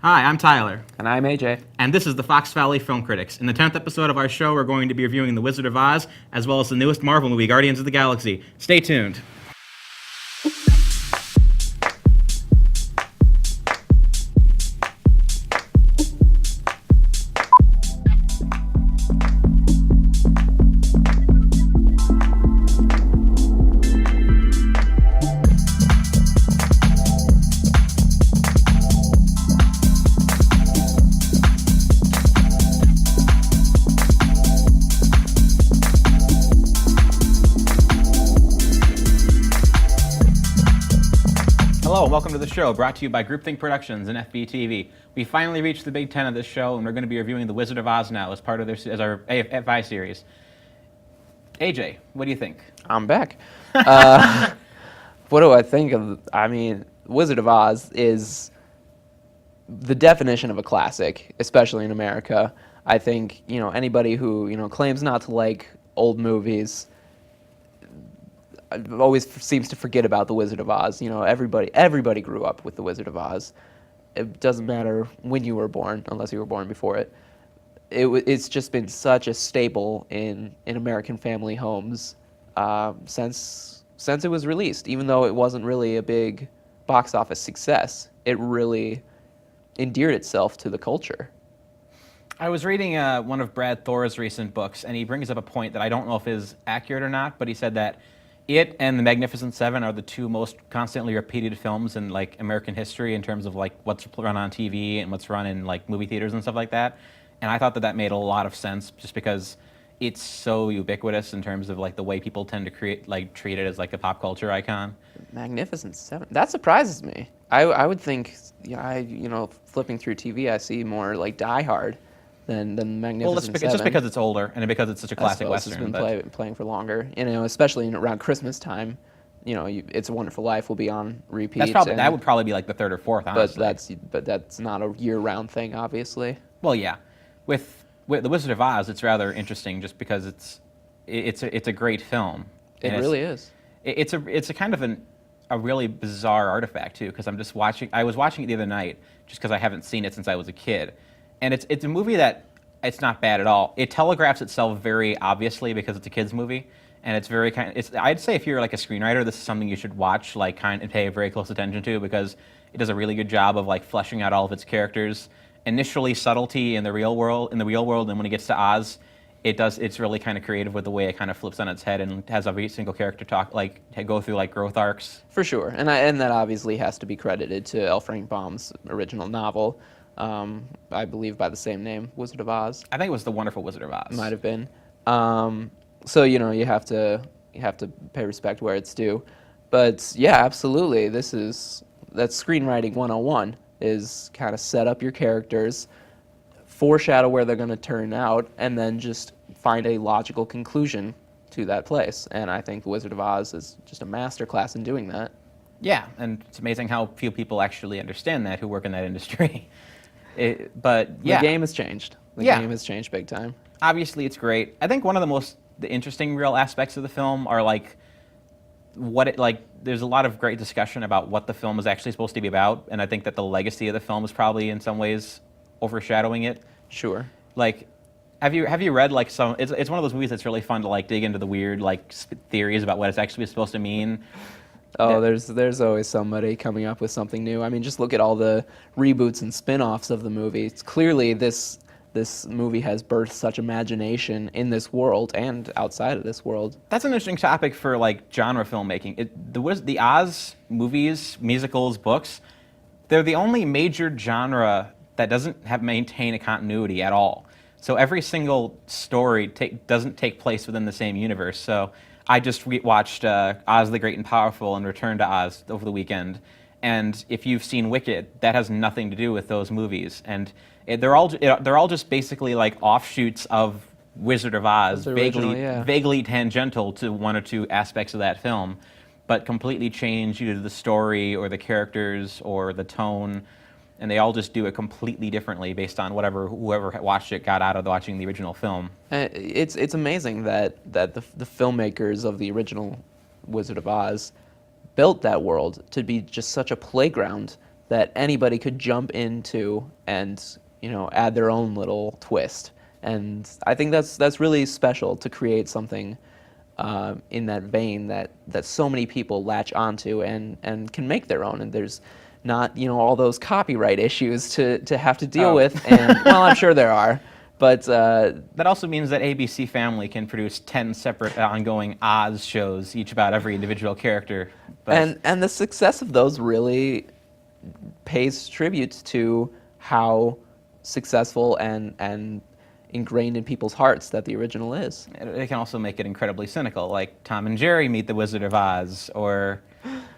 Hi, I'm Tyler, And I'm AJ. and this is the Fox Valley Film Critics. In the 10th episode of our show, we're going to be reviewing The Wizard of Oz, as well as the newest Marvel movie, Guardians of the Galaxy. Stay tuned. Hello, and welcome to the show, brought to you by Groupthink Productions and FVTV. We finally reached the Big Ten of this show, and we're going to be reviewing The Wizard of Oz now as part of as our FI series. AJ, what do you think? I'm back. What do I think of? I mean, Wizard of Oz is the definition of a classic, especially in America. I think, anybody who, claims not to like old movies always seems to forget about The Wizard of Oz. Everybody grew up with The Wizard of Oz. It doesn't matter when you were born, unless you were born before it. It's just been such a staple in American family homes since it was released. Even though it wasn't really a big box office success, it really endeared itself to the culture. I was reading one of Brad Thor's recent books, and he brings up a point that I don't know if is accurate or not, but he said that it and The Magnificent Seven are the two most constantly repeated films in American history in terms of what's run on TV and what's run in movie theaters and stuff like that. And I thought that made a lot of sense just because it's so ubiquitous in terms of the way people tend to treat it as a pop culture icon. Magnificent Seven. That surprises me. I would think, flipping through TV, I see more Die Hard than Magnificent Seven. Just because it's older and because it's such a classic Western. It's been playing for longer, especially around Christmas time. It's a Wonderful Life will be on repeat. That would probably be the third or fourth, honestly. But that's not a year-round thing, obviously. Well, yeah. With The Wizard of Oz, it's rather interesting just because it's a great film. It really is. It's a kind of a really bizarre artifact too, because I was watching it the other night just because I haven't seen it since I was a kid, and it's a movie that it's not bad at all. It telegraphs itself very obviously because it's a kids movie, and it's very I'd say if you're a screenwriter, this is something you should watch and pay very close attention to because it does a really good job of fleshing out all of its characters. Initially subtlety in the real world, and then when it gets to Oz, it's really kind of creative with the way it kind of flips on its head and has every single character go through growth arcs. For sure, and that obviously has to be credited to L. Frank Baum's original novel, I believe by the same name, Wizard of Oz. I think it was The Wonderful Wizard of Oz. Might have been. So you have to pay respect where it's due, but yeah, absolutely, that's screenwriting 101. Is kind of set up your characters, foreshadow where they're going to turn out, and then just find a logical conclusion to that place. And I think The Wizard of Oz is just a masterclass in doing that. Yeah, and it's amazing how few people actually understand that who work in that industry. But yeah. The game has changed. The game has changed big time. Obviously, it's great. I think one of the interesting real aspects of the film are there's a lot of great discussion about what the film is actually supposed to be about, and I think that the legacy of the film is probably in some ways overshadowing it. Sure. Have you read some? It's one of those movies that's really fun to dig into the weird theories about what it's actually supposed to mean. Oh, there's always somebody coming up with something new. I mean, just look at all the reboots and spin-offs of the movie. It's clearly this movie has birthed such imagination in this world and outside of this world. That's an interesting topic for genre filmmaking. The Oz movies, musicals, books, they're the only major genre that doesn't maintain a continuity at all. So every single story doesn't take place within the same universe. So I just watched Oz the Great and Powerful and Return to Oz over the weekend. And if you've seen Wicked, that has nothing to do with those movies. And they're all just basically offshoots of Wizard of Oz, vaguely tangential to one or two aspects of that film, but completely change either the story or the characters or the tone, and they all just do it completely differently based on whoever watched it got out of watching the original film. It's amazing that the filmmakers of the original Wizard of Oz built that world to be just such a playground that anybody could jump into and add their own little twist. And I think that's really special to create something in that vein that so many people latch onto and can make their own. And there's not all those copyright issues to have to deal with. And well, I'm sure there are. But that also means that ABC Family can produce 10 separate ongoing Oz shows, each about every individual character. But and the success of those really pays tribute to how successful and ingrained in people's hearts that the original is. it can also make it incredibly cynical, like Tom and Jerry meet the Wizard of Oz, or...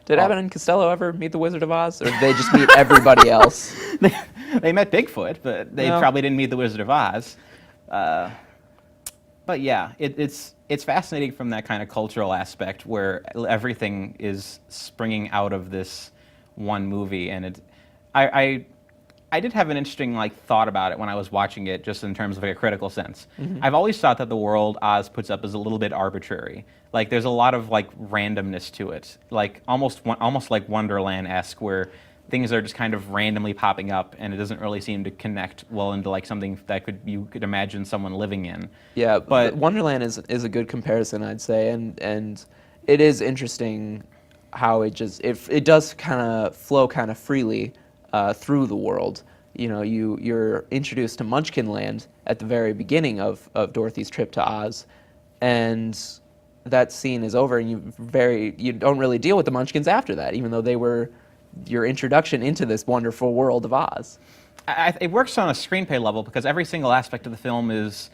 Did Abbott and Costello ever meet the Wizard of Oz, or did they just meet everybody else? They met Bigfoot, but they probably didn't meet the Wizard of Oz. But yeah, it's fascinating from that kind of cultural aspect where everything is springing out of this one movie, and I did have an interesting thought about it when I was watching it, just in terms of a critical sense. Mm-hmm. I've always thought that the world Oz puts up is a little bit arbitrary. There's a lot of randomness to it, almost like Wonderland-esque, where things are just kind of randomly popping up, and it doesn't really seem to connect well into something that you could imagine someone living in. Yeah, but Wonderland is a good comparison, I'd say, and it is interesting how it does kind of flow kind of freely through the world. You're introduced to Munchkinland at the very beginning of Dorothy's trip to Oz, and that scene is over, and you don't really deal with the Munchkins after that, even though they were your introduction into this wonderful world of Oz. It works on a screenplay level because every single aspect of the film is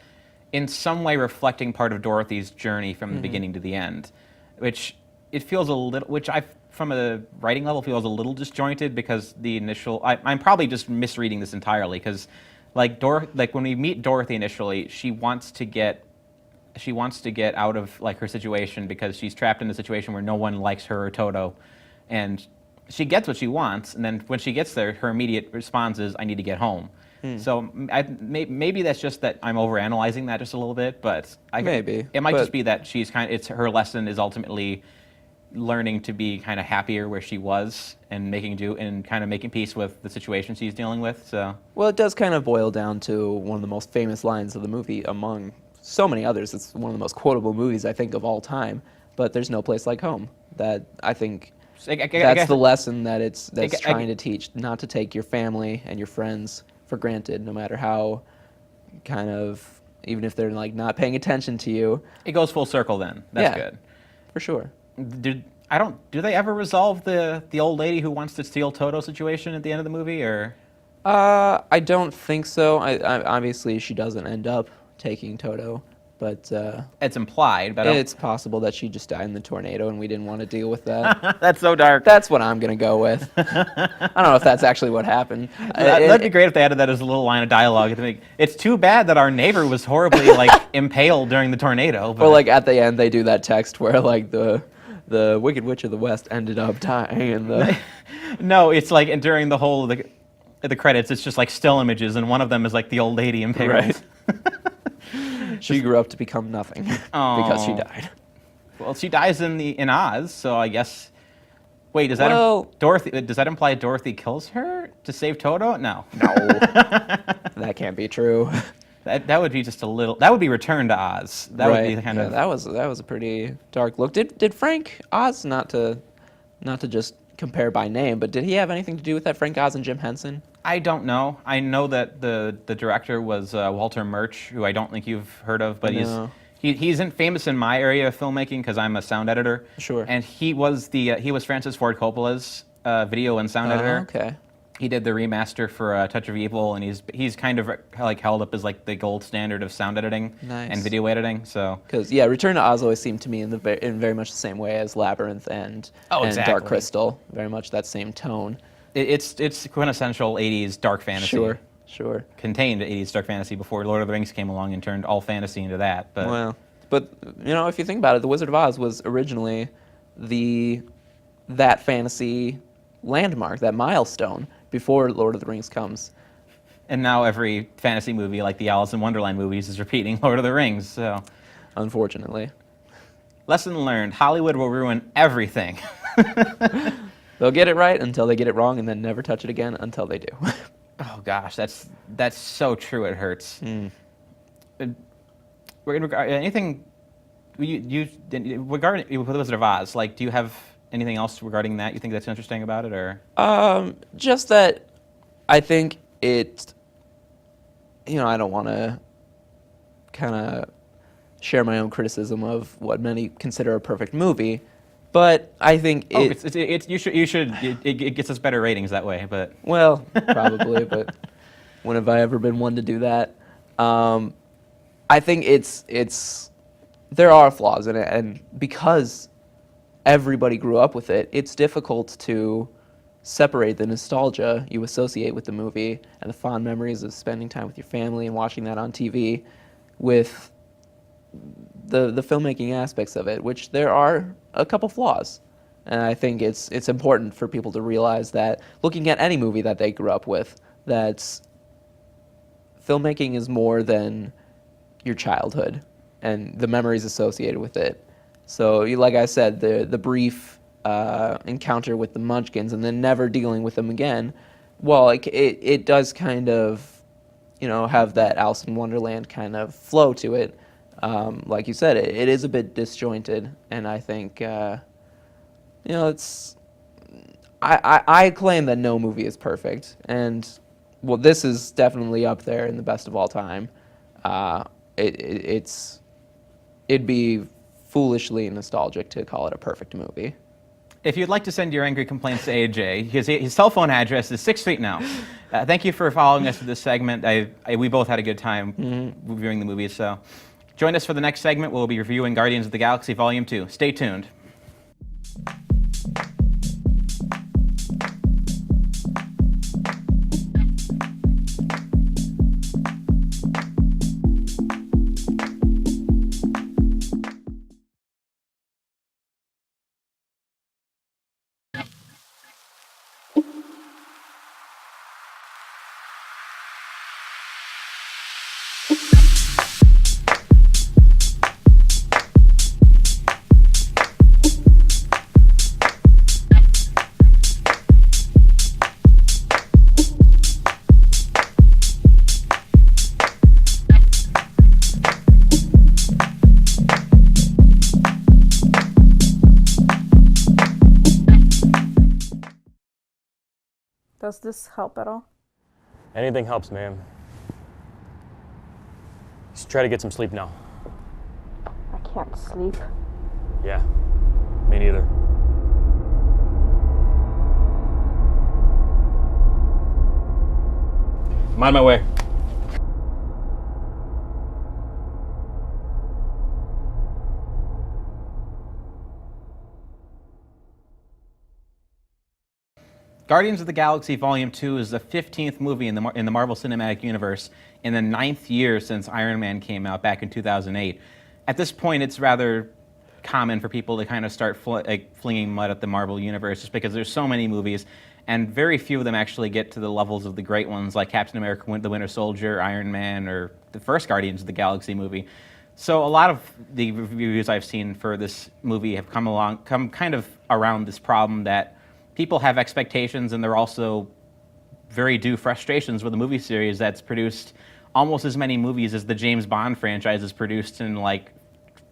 in some way reflecting part of Dorothy's journey from the beginning to the end, which it feels a little, from a writing level, feels a little disjointed because the initial... I'm probably just misreading this entirely because, when we meet Dorothy initially, she wants to get out of her situation because she's trapped in a situation where no one likes her or Toto, and she gets what she wants. And then when she gets there, her immediate response is, "I need to get home." So maybe that's just that I'm overanalyzing that just a little bit, but it might just be that her lesson is ultimately learning to be kind of happier where she was and making do and kind of making peace with the situation she's dealing with. So well, it does kind of boil down to one of the most famous lines of the movie among so many others. It's one of the most quotable movies I think of all time. But there's no place like home. That I think that's the lesson that's trying to teach: not to take your family and your friends for granted, no matter how even if they're not paying attention to you. It goes full circle then. That's good. For sure. Do they ever resolve the old lady who wants to steal Toto situation at the end of the movie, or? I don't think so. Obviously she doesn't end up taking Toto, but it's implied. But it's possible that she just died in the tornado, and we didn't want to deal with that. That's so dark. That's what I'm gonna go with. I don't know if that's actually what happened. That'd be great if they added that as a little line of dialogue. It's too bad that our neighbor was horribly impaled during the tornado. But... Or at the end they do that text where the Wicked Witch of the West ended up dying in the... No, it's during the whole the credits, it's just still images, and one of them is the old lady impaled. Right. She grew up to become nothing because she died. Well, she dies in Oz, so I guess... Wait, does that imply Dorothy kills her to save Toto? No. No. That can't be true. That would be just a little... That would be Return to Oz. That would be the kind of... That was a pretty dark look. Did Frank Oz, not to just compare by name, but did he have anything to do with that, Frank Oz and Jim Henson? I don't know. I know that the director was Walter Murch, who I don't think you've heard of, but he's famous in my area of filmmaking because I'm a sound editor. Sure. And he was Francis Ford Coppola's video and sound editor. Okay. He did the remaster for Touch of Evil, and he's kind of held up as the gold standard of sound editing and video editing. So because Return to Oz always seemed to me in very much the same way as Labyrinth and Dark Crystal, very much that same tone. It's quintessential 80s dark fantasy. Sure. Contained 80s dark fantasy before Lord of the Rings came along and turned all fantasy into that. But if you think about it, The Wizard of Oz was originally that fantasy landmark, that milestone before Lord of the Rings comes. And now every fantasy movie, like the Alice in Wonderland movies, is repeating Lord of the Rings. So, unfortunately. Lesson learned: Hollywood will ruin everything. They'll get it right until they get it wrong, and then never touch it again until they do. Oh gosh, that's so true. It hurts. Anything you regarding with the Wizard of Oz? Like, do you have anything else regarding that you think that's interesting about it, or? Just that I think it. I don't want to kind of share my own criticism of what many consider a perfect movie, but I think it gets us better ratings that way. But well, probably, but when have I ever been one to do that? I think there are flaws in it, and because everybody grew up with it, it's difficult to separate the nostalgia you associate with the movie and the fond memories of spending time with your family and watching that on TV with the filmmaking aspects of it, which there are a couple flaws. And I think it's important for people to realize that looking at any movie that they grew up with, that filmmaking is more than your childhood and the memories associated with it. So, like I said, the brief encounter with the Munchkins and then never dealing with them again, well, it does kind of, have that Alice in Wonderland kind of flow to it. Like you said, it is a bit disjointed, and I think, it's. I claim that no movie is perfect, and well, this is definitely up there in the best of all time. It'd be foolishly nostalgic to call it a perfect movie. If you'd like to send your angry complaints to AJ, his cell phone address is 6 feet now. Thank you for following us for this segment. We both had a good time reviewing the movie, so join us for the next segment. We'll be reviewing Guardians of the Galaxy Volume 2. Stay tuned. Does this help at all? Anything helps, ma'am. Just try to get some sleep now. I can't sleep. Yeah, me neither. I'm on my way. Guardians of the Galaxy Volume 2 is the 15th movie in the Marvel Cinematic Universe in the 9th year since Iron Man came out back in 2008. At this point, it's rather common for people to kind of start flinging mud at the Marvel Universe just because there's so many movies, and very few of them actually get to the levels of the great ones like Captain America, the Winter Soldier, Iron Man, or the first Guardians of the Galaxy movie. So a lot of the reviews I've seen for this movie have come kind of around this problem that people have expectations, and they're also very due frustrations with a movie series that's produced almost as many movies as the James Bond franchise has produced in like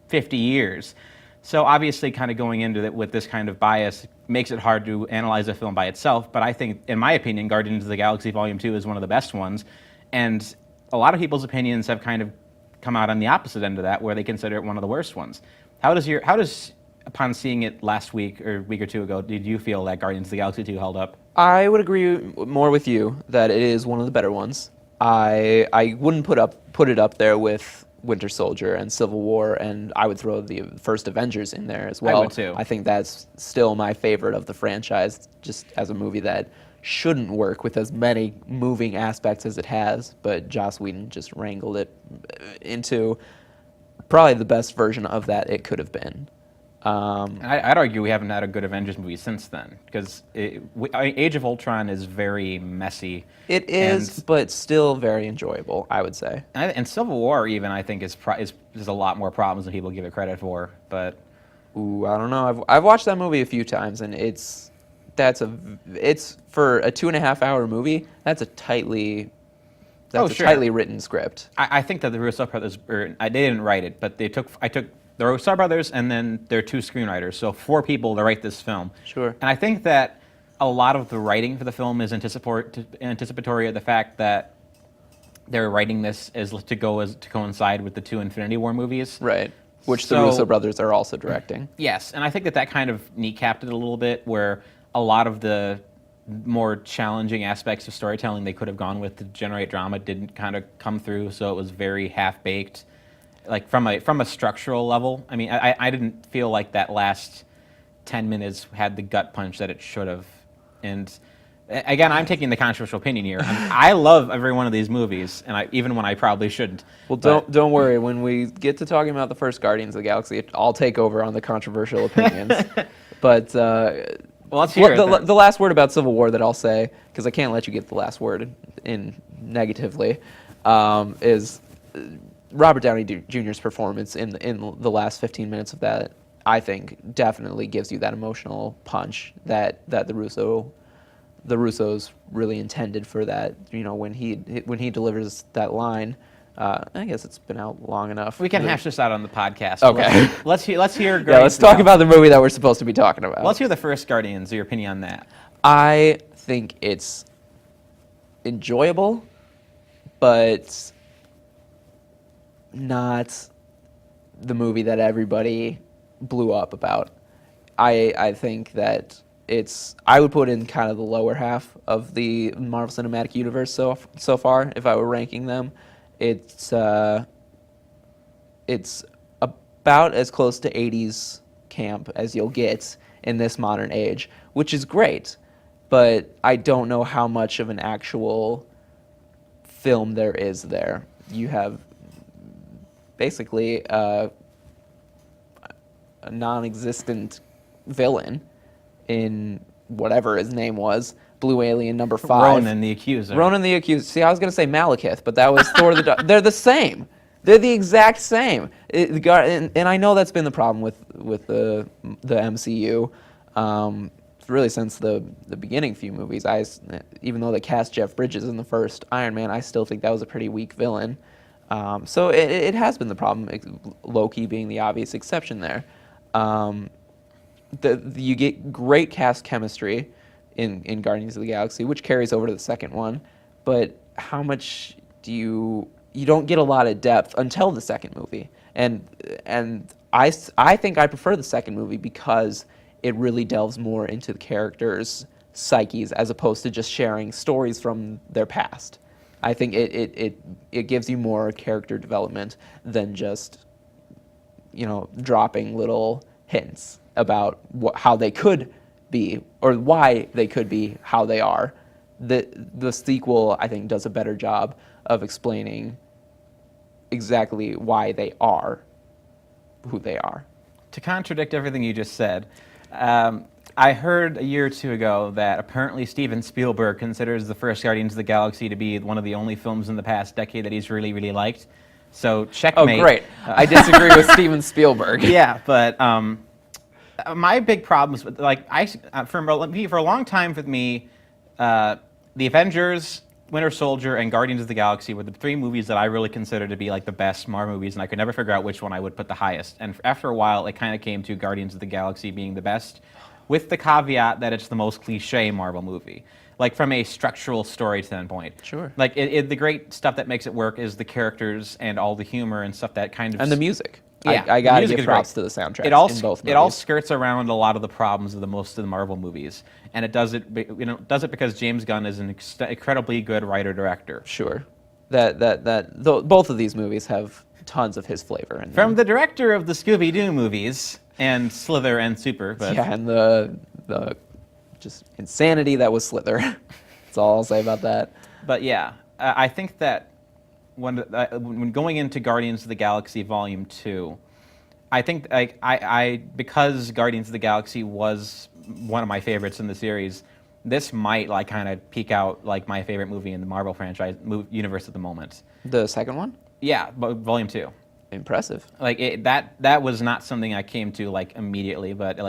50 years. So obviously kind of going into it with this kind of bias makes it hard to analyze a film by itself, but I think, in my opinion, Guardians of the Galaxy Volume 2 is one of the best ones, and a lot of people's opinions have kind of come out on the opposite end of that, where they consider it one of the worst ones. How does upon seeing it last week or a week or two ago, did you feel that Guardians of the Galaxy 2 held up? I would agree more with you that it is one of the better ones. I wouldn't put it up there with Winter Soldier and Civil War, and I would throw the first Avengers in there as well. I would too. I think that's still my favorite of the franchise, just as a movie that shouldn't work with as many moving aspects as it has, but Joss Whedon just wrangled it into probably the best version of that it could have been. I'd argue we haven't had a good Avengers movie since then, because Age of Ultron is very messy. It is, but still very enjoyable, I would say. And Civil War, even, I think, is a lot more problems than people give it credit for. But I don't know. I've watched that movie a few times, and it's it's for a 2.5-hour movie. That's a tightly Sure. tightly written script. I think that the Russo brothers, they didn't write it, but I took the Russo brothers and then their 2 screenwriters, so 4 people to write this film. Sure. And I think that a lot of the writing for the film is anticipatory of the fact that they're writing this to coincide with the 2 Infinity War movies. Right. Which the So- Russo brothers are also directing. Yes, and I think that kind of kneecapped it a little bit, where a lot of the more challenging aspects of storytelling they could have gone with to generate drama didn't kind of come through, so it was very half-baked. Like from a structural level, I mean, I didn't feel like that last 10 minutes had the gut punch that it should have. And again, I'm taking the controversial opinion here. I love every one of these movies, and even when I probably shouldn't. Well, But- don't worry. When we get to talking about the first Guardians of the Galaxy, I'll take over on the controversial opinions. But Well, let's hear it then. the last word about Civil War that I'll say, because I can't let you get the last word in negatively, is Robert Downey Jr.'s performance in the last 15 minutes of that. I think definitely gives you that emotional punch that the Russos really intended for that. You know, when he delivers that line. I guess it's been out long enough. We can hash this out on the podcast. Okay. Let's hear. Yeah, let's talk about the movie that we're supposed to be talking about. Let's hear the first Guardians. Your opinion on that? I think it's enjoyable, but not the movie that everybody blew up about. I think that I would put in kind of the lower half of the Marvel Cinematic Universe so far if I were ranking them. It's about as close to 80s camp as you'll get in this modern age, which is great, but I don't know how much of an actual film there is there. You have basically a non-existent villain in whatever his name was, Blue Alien number 5. Ronan the Accuser. Ronan the Accuser. See, I was going to say Malekith, but that was Thor the They're the same. They're the exact same. And I know that's been the problem with the MCU. Really since the beginning few movies. Even though they cast Jeff Bridges in the first Iron Man, I still think that was a pretty weak villain. So it has been the problem, Loki being the obvious exception there. You get great cast chemistry in Guardians of the Galaxy, which carries over to the second one, but how much you don't get a lot of depth until the second movie, and I think I prefer the second movie because it really delves more into the characters' psyches as opposed to just sharing stories from their past. I think it gives you more character development than just dropping little hints about how they could be or why they could be how they are. The sequel, I think, does a better job of explaining exactly why they are who they are. To contradict everything you just said, I heard a year or two ago that apparently Steven Spielberg considers the first Guardians of the Galaxy to be one of the only films in the past decade that he's really, really liked. So Oh, checkmate. great. I disagree with Steven Spielberg. Yeah, but my big problems with for a long time with me, the Avengers, Winter Soldier, and Guardians of the Galaxy were the 3 movies that I really consider to be like the best Marvel movies, and I could never figure out which one I would put the highest. And after a while, it kind of came to Guardians of the Galaxy being the best, with the caveat that it's the most cliche Marvel movie, like from a structural story standpoint. Sure. Like the great stuff that makes it work is the characters and all the humor and stuff that kind of And the music. Yeah, I the gotta music give is props great. to the soundtrack It all in both movies. it all skirts around a lot of the problems of most of the Marvel movies, and it does it because James Gunn is an incredibly good writer director. Sure. Both of these movies have tons of his flavor in them. From the director of the Scooby-Doo movies and Slither and Super, but Yeah, and the just insanity that was Slither. That's all I'll say about that. But yeah, I think that when going into Guardians of the Galaxy Volume 2, I think because Guardians of the Galaxy was one of my favorites in the series, this might kind of peak out like my favorite movie in the Marvel franchise universe at the moment. The second one? Yeah, but Volume 2. Impressive. That was not something I came to immediately, but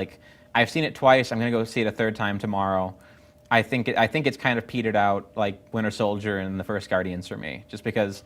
I've seen it twice. I'm gonna go see it a third time tomorrow. I think it's kind of petered out like Winter Soldier and the first Guardians for me, just because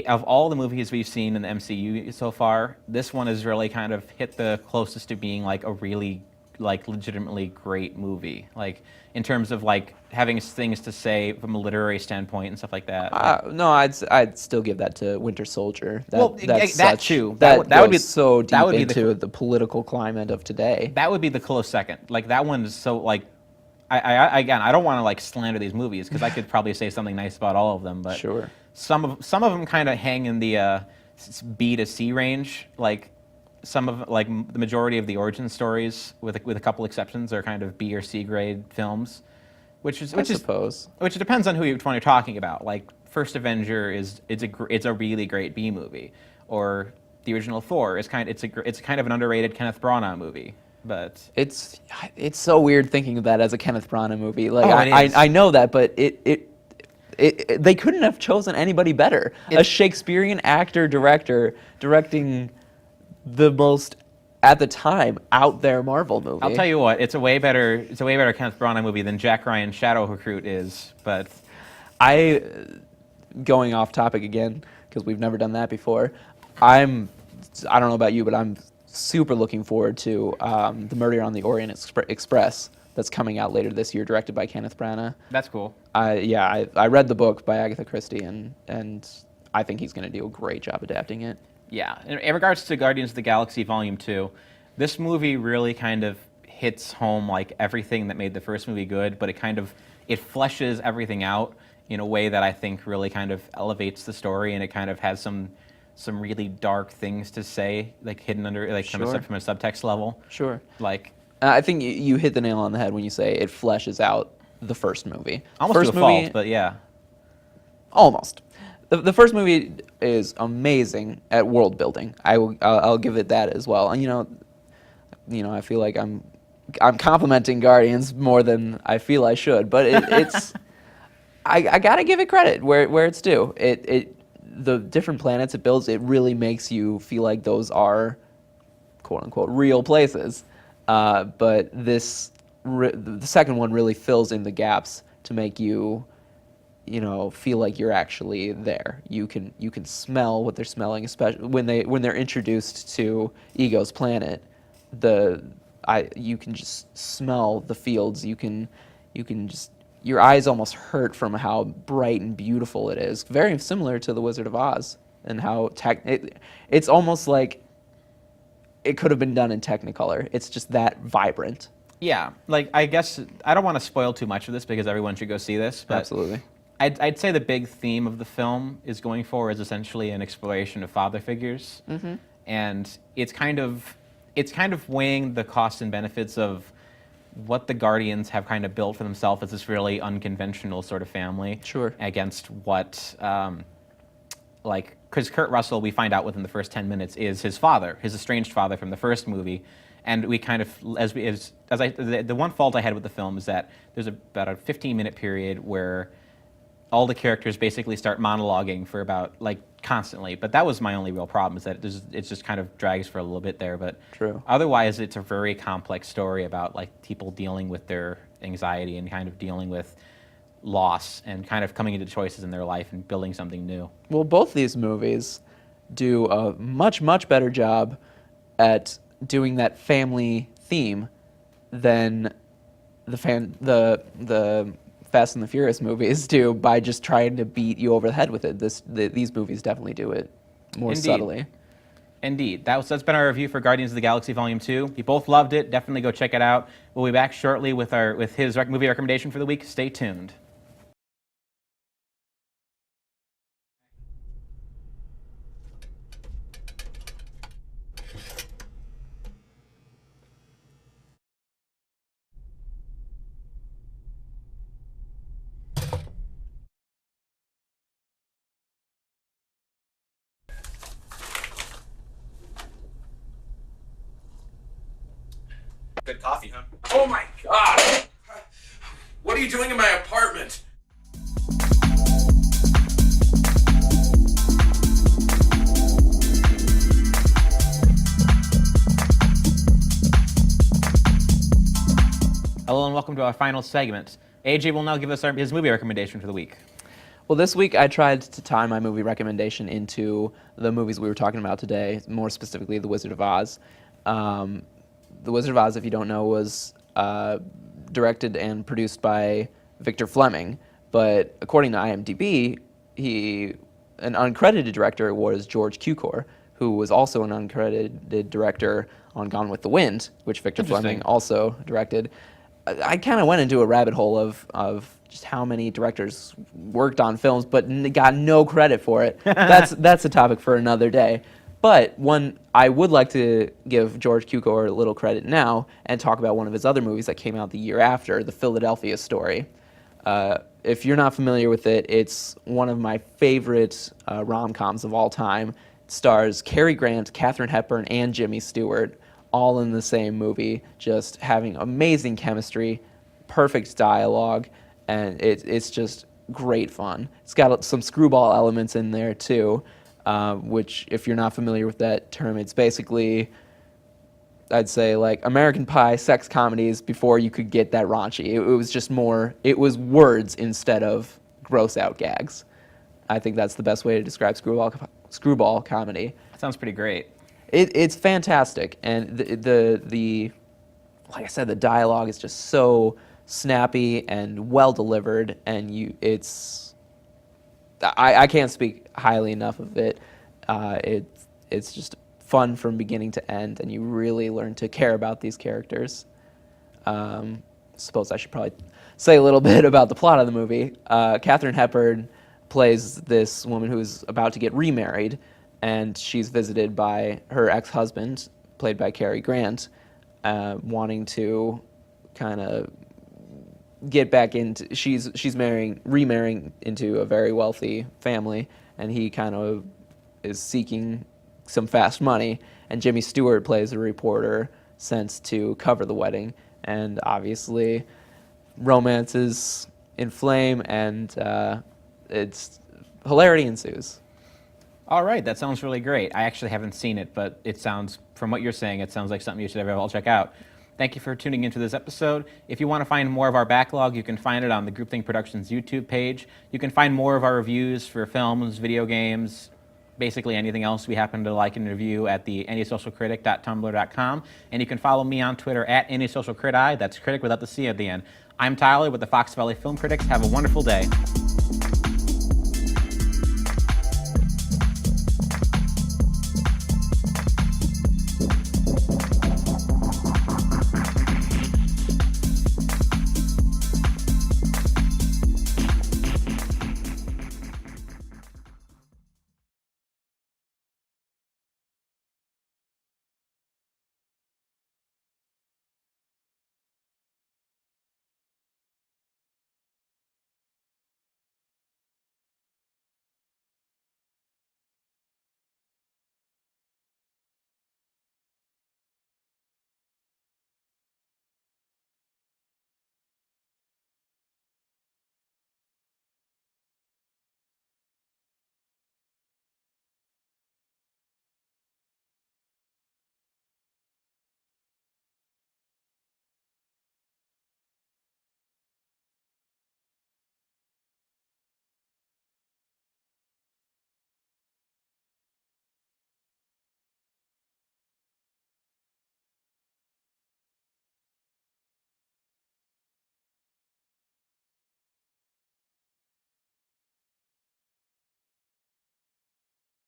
of all the movies we've seen in the MCU so far, this one has really kind of hit the closest to being like a really like legitimately great movie, like in terms of like having things to say from a literary standpoint and stuff like that. No, I'd still give that to Winter Soldier. That's that such, too. That would be be so deep that would be into the political climate of today. That would be the close second. Like that one is so like, I don't want to like slander these movies because I could probably say something nice about all of them, but Sure. some of them kind of hang in the B to C range. Like some of like the majority of the origin stories, with a couple exceptions, are kind of B or C grade films, which suppose. Which depends on which one you're talking about. Like First Avenger it's a really great B movie, or the original Thor is kind of an underrated Kenneth Branagh movie. But It's so weird thinking of that as a Kenneth Branagh movie. Like it is. I know that, but they couldn't have chosen anybody better. A Shakespearean actor director directing the most, at the time, out there Marvel movie. I'll tell you what, it's a way better Kenneth Branagh movie than Jack Ryan's Shadow Recruit is. But Going off topic again, because we've never done that before, I don't know about you, but I'm super looking forward to The Murder on the Orient Express that's coming out later this year, directed by Kenneth Branagh. that's cool. I read the book by Agatha Christie, and I think he's going to do a great job adapting it. Yeah, in regards to Guardians of the Galaxy Volume 2, this movie really kind of hits home like everything that made the first movie good, but it fleshes everything out in a way that I think really kind of elevates the story, and it kind of has some really dark things to say, like hidden under, like from a subtext level. Sure. Like I think you hit the nail on the head when you say it fleshes out the first movie. almost first to a movie, fault, but yeah. Almost. The first movie is amazing at world building. I'll give it that as well. And you know, I feel like I'm complimenting Guardians more than I feel I should, but it's I gotta give it credit where it's due. The different planets it builds, it really makes you feel like those are quote unquote real places. But the second one really fills in the gaps to make you feel like you're actually there. You can smell what they're smelling, especially when they're introduced to Ego's planet. You can just smell the fields. You can just, your eyes almost hurt from how bright and beautiful it is. Very similar to The Wizard of Oz, and how it's almost like it could have been done in Technicolor. It's just that vibrant. Yeah, like I guess I don't want to spoil too much of this because everyone should go see this. But Absolutely. I'd say the big theme of the film is essentially an exploration of father figures, and it's kind of weighing the costs and benefits of what the Guardians have kind of built for themselves as this really unconventional sort of family. Sure. Against what, because Kurt Russell, we find out within the first 10 minutes, is his father, his estranged father from the first movie. And we kind of, the one fault I had with the film is that there's about a 15-minute period where all the characters basically start monologuing for about, constantly. But that was my only real problem, is that it just kind of drags for a little bit there. But True. Otherwise, it's a very complex story about, people dealing with their anxiety and kind of dealing with loss and kind of coming into choices in their life and building something new. Well, both these movies do a much, much better job at doing that family theme than the Fast and the Furious movies do by just trying to beat you over the head with it. These movies definitely do it more subtly. Indeed. That's been our review for Guardians of the Galaxy Volume 2. We both loved it. Definitely go check it out. We'll be back shortly with his movie recommendation for the week. Stay tuned. Good coffee, huh? Oh my god! What are you doing in my apartment? welcome to our final segment. AJ will now give us his movie recommendation for the week. Well, this week I tried to tie my movie recommendation into the movies we were talking about today, more specifically The Wizard of Oz. The Wizard of Oz, if you don't know, was directed and produced by Victor Fleming, but according to IMDb, an uncredited director was George Cukor, who was also an uncredited director on Gone with the Wind, which Victor Fleming also directed. I kind of went into a rabbit hole of just how many directors worked on films, but got no credit for it. That's a topic for another day. But one, I would like to give George Cukor a little credit now and talk about one of his other movies that came out the year after, The Philadelphia Story. If you're not familiar with it, it's one of my favorite rom-coms of all time. It stars Cary Grant, Katharine Hepburn, and Jimmy Stewart, all in the same movie, just having amazing chemistry, perfect dialogue, and it's just great fun. It's got some screwball elements in there too, which, if you're not familiar with that term, it's basically, I'd say, like American Pie sex comedies before you could get that raunchy. It was just more, it was words instead of gross out gags. I think that's the best way to describe screwball comedy. That sounds pretty great. It's fantastic, and the like I said, the dialogue is just so snappy and well delivered, and I can't speak highly enough of it. It's just fun from beginning to end, and you really learn to care about these characters. Suppose I should probably say a little bit about the plot of the movie. Katharine Hepburn plays this woman who's about to get remarried, and she's visited by her ex-husband, played by Cary Grant, wanting to kind of get back into. She's remarrying into a very wealthy family, and he kind of is seeking some fast money. And Jimmy Stewart plays a reporter sent to cover the wedding, and obviously, romance is in flame, and it's hilarity ensues. All right, that sounds really great. I actually haven't seen it, but it sounds, from what you're saying, it sounds like something you should all check out. Thank you for tuning into this episode. If you want to find more of our backlog, you can find it on the Groupthink Productions YouTube page. You can find more of our reviews for films, video games, basically anything else we happen to like and review at the anysocialcritic.tumblr.com. And you can follow me on Twitter at anysocialcriti. That's critic without the C at the end. I'm Tyler with the Fox Valley Film Critics. Have a wonderful day.